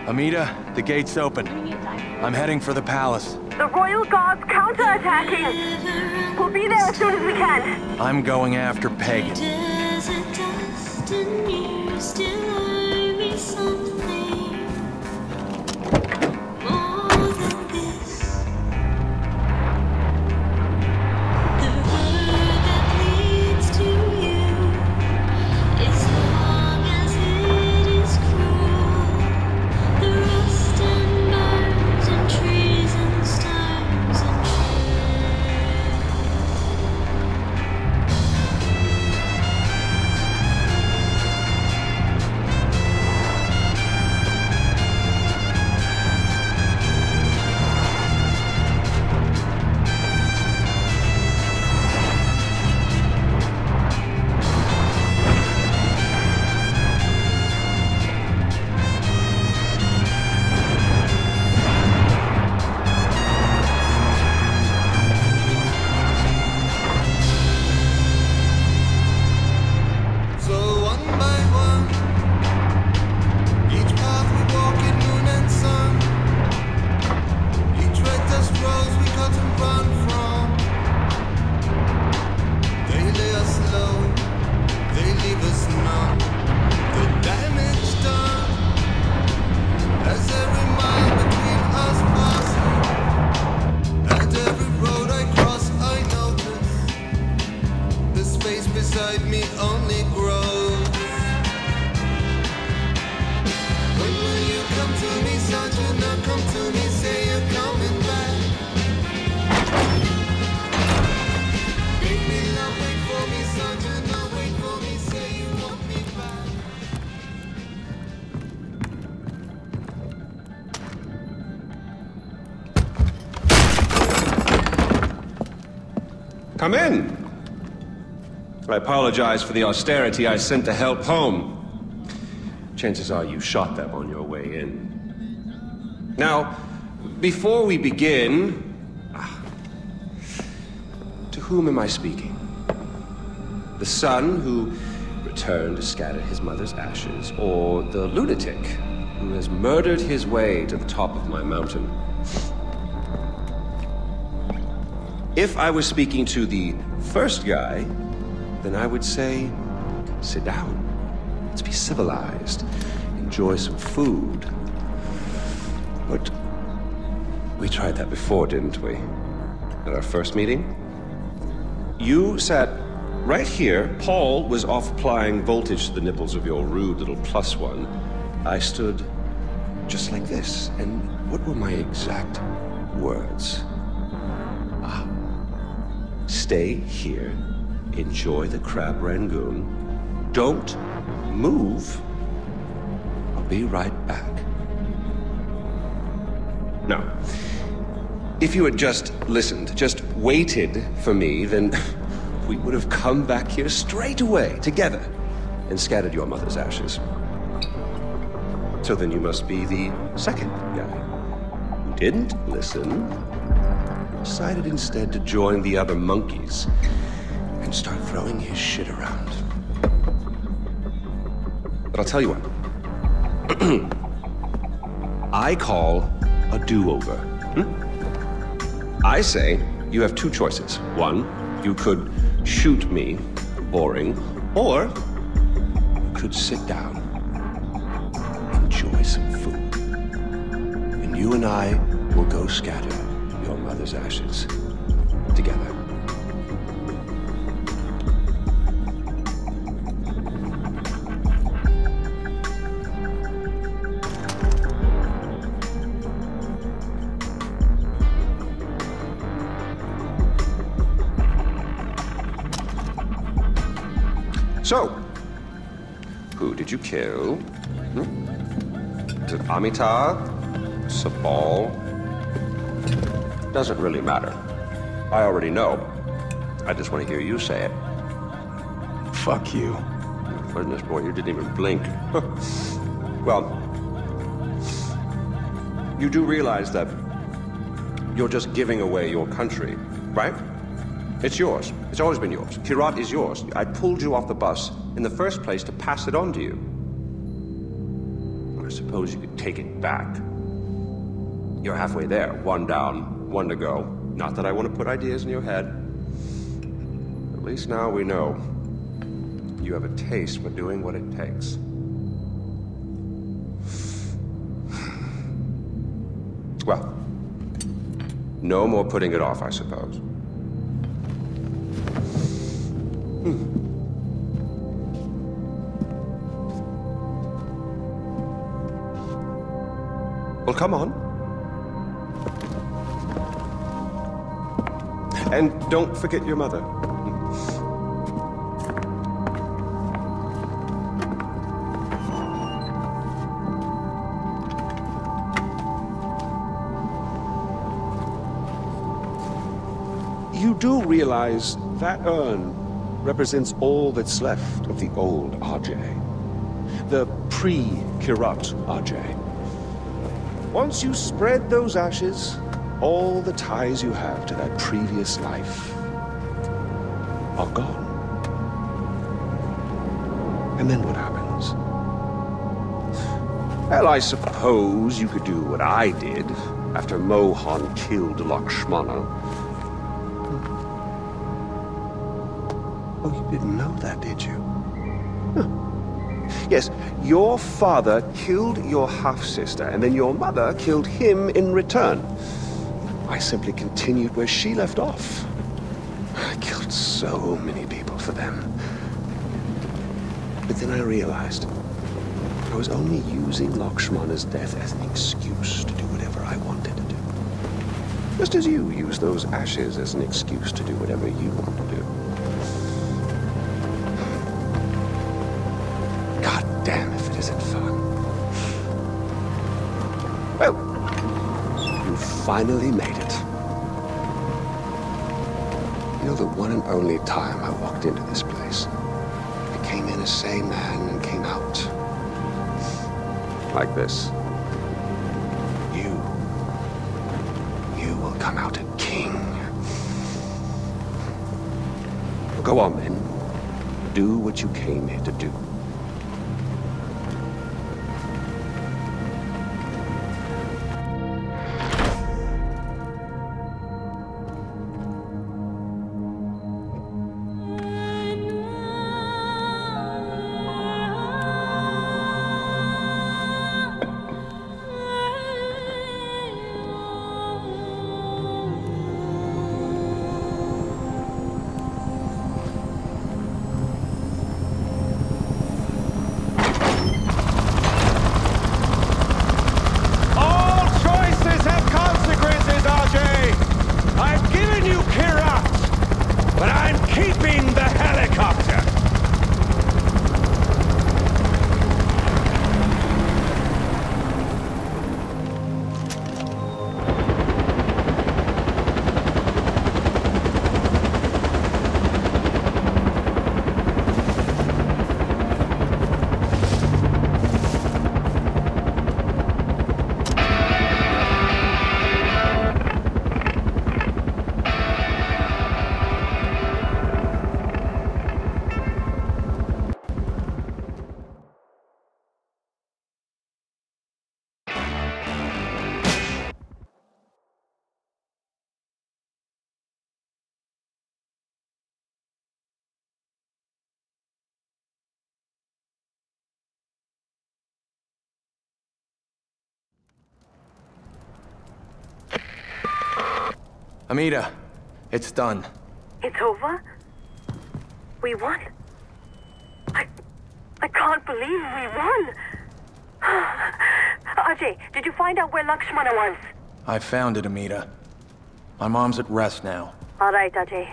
Amita, the gate's open. I'm heading for the palace. The Royal Guard's counterattacking. We'll be there as soon as we can. I'm going after Pagan. Come in. I apologize for the austerity I sent to help home. Chances are you shot them on your way in. Now, before we begin... To whom am I speaking? The son who returned to scatter his mother's ashes, or the lunatic who has murdered his way to the top of my mountain? If I was speaking to the first guy, then I would say, sit down. Let's be civilized. Enjoy some food. But we tried that before, didn't we? At our first meeting? You sat right here. Paul was off applying voltage to the nipples of your rude little +1. I stood just like this. And what were my exact words? Stay here, enjoy the crab rangoon, don't move, I'll be right back. Now, if you had just listened, just waited for me, then we would have come back here straight away, together, and scattered your mother's ashes. So then you must be the second guy who didn't listen, decided instead to join the other monkeys and start throwing his shit around. But I'll tell you what. I call a do-over. I say you have two choices. One, you could shoot me, boring, or you could sit down, enjoy some food, and you and I will go scatter your mother's ashes together. So, who did you kill? Is it Amita? Sabal? Doesn't really matter. I already know. I just want to hear you say it. Fuck you. Goodness, boy, you didn't even blink. Well, you do realize that you're just giving away your country, right? It's yours. It's always been yours. Kyrat is yours. I pulled you off the bus in the first place to pass it on to you. suppose you could take it back. You're halfway there. One down, one to go. Not that I want to put ideas in your head. At least now we know. You have a taste for doing what it takes. Well, no more putting it off, I suppose. Well, come on. And don't forget your mother. You do realize that urn represents all that's left of the old RJ. The pre-Kyrat RJ. Once you spread those ashes, all the ties you have to that previous life are gone. And then what happens? Well, I suppose you could do what I did after Mohan killed Lakshmana. Oh, you didn't know that, did you? Huh. Yes, your father killed your half-sister, and then your mother killed him in return. I simply continued where she left off. I killed so many people for them. But then I realized I was only using Lakshmana's death as an excuse to do whatever I wanted to do. Just as you use those ashes as an excuse to do whatever you want to do. God damn if it isn't fun. Well, you finally made it. You know, the one and only time I walked into this place, I came in a sane man and came out like this. You will come out a king. Go on then. Do what you came here to do. Amita, it's done. It's over? We won? I can't believe we won! Ajay, did you find out where Lakshmana was? I found it, Amita. My mom's at rest now. All right, Ajay.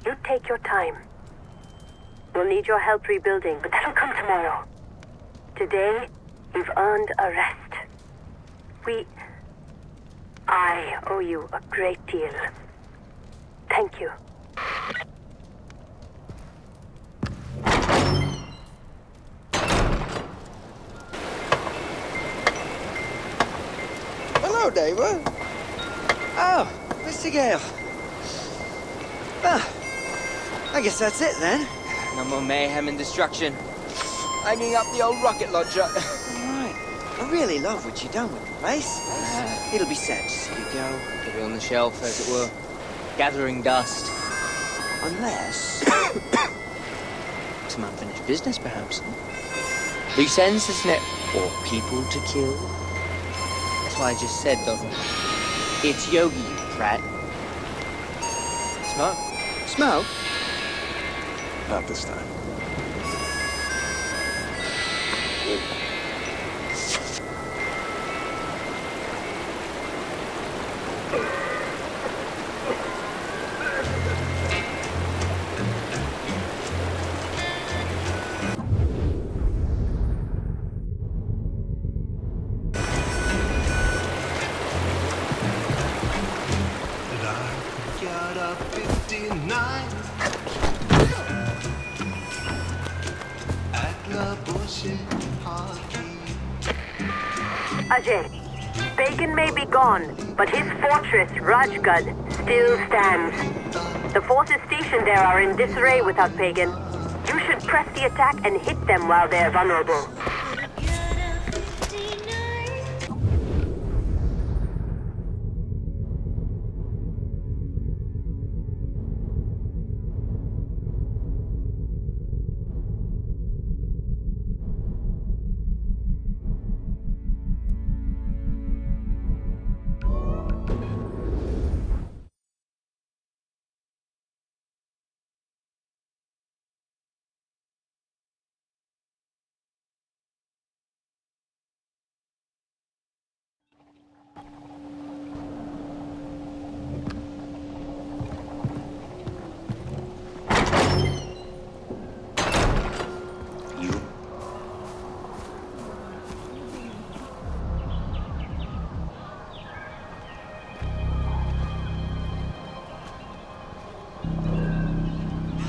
You take your time. We'll need your help rebuilding, but that'll come tomorrow. Today, you've earned a rest. I owe you a great deal. Thank you. Hello, David. Oh, Mr. Gale. Well, I guess that's it then. No more mayhem and destruction. Hanging up the old rocket launcher. Right. I really love what you've done with the place. It'll be sad to see you go. Put it on the shelf, as it were. Gathering dust. Unless... Some unfinished business, perhaps. Loose ends, isn't it? Or people to kill. That's why I just said, Donald. It's Yogi, you prat. Smoke? Smoke? Not this time. Ajay, Pagan may be gone, but his fortress, Rajgad, still stands. The forces stationed there are in disarray without Pagan. You should press the attack and hit them while they're vulnerable.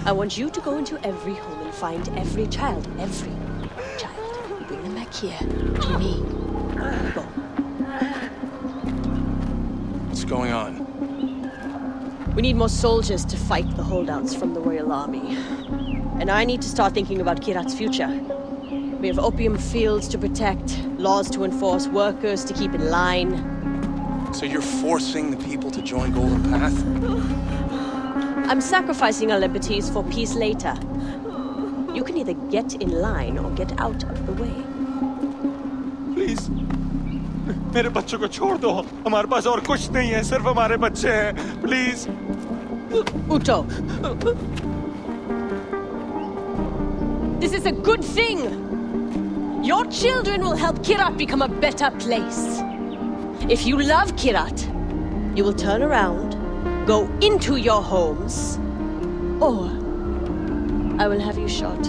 I want you to go into every home and find every child. Bring them back here, to me. Go. What's going on? We need more soldiers to fight the holdouts from the Royal Army. And I need to start thinking about Kirat's future. We have opium fields to protect, laws to enforce, workers to keep in line. So you're forcing the people to join Golden Path? I'm sacrificing our liberties for peace later. You can either get in line or get out of the way. Please. मेरे बच्चों को छोड़ दो. हमारे पास और कुछ नहीं है, सिर्फ हमारे बच्चे हैं. Please. Uto. This is a good thing. Your children will help Kirat become a better place. If you love Kirat, you will turn around, go into your homes, or I will have you shot.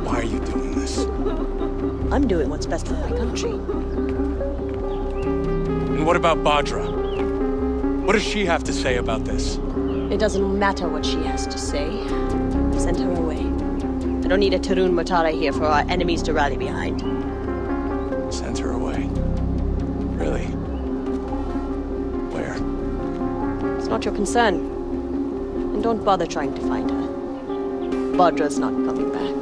Why are you doing this? I'm doing what's best for my country. And what about Bhadra? What does she have to say about this? It doesn't matter what she has to say. Send her away. I don't need a Tarun Matara here for our enemies to rally behind. Sent her away. Really? Where? It's not your concern. And don't bother trying to find her. Bhadra's not coming back.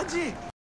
हाँ जी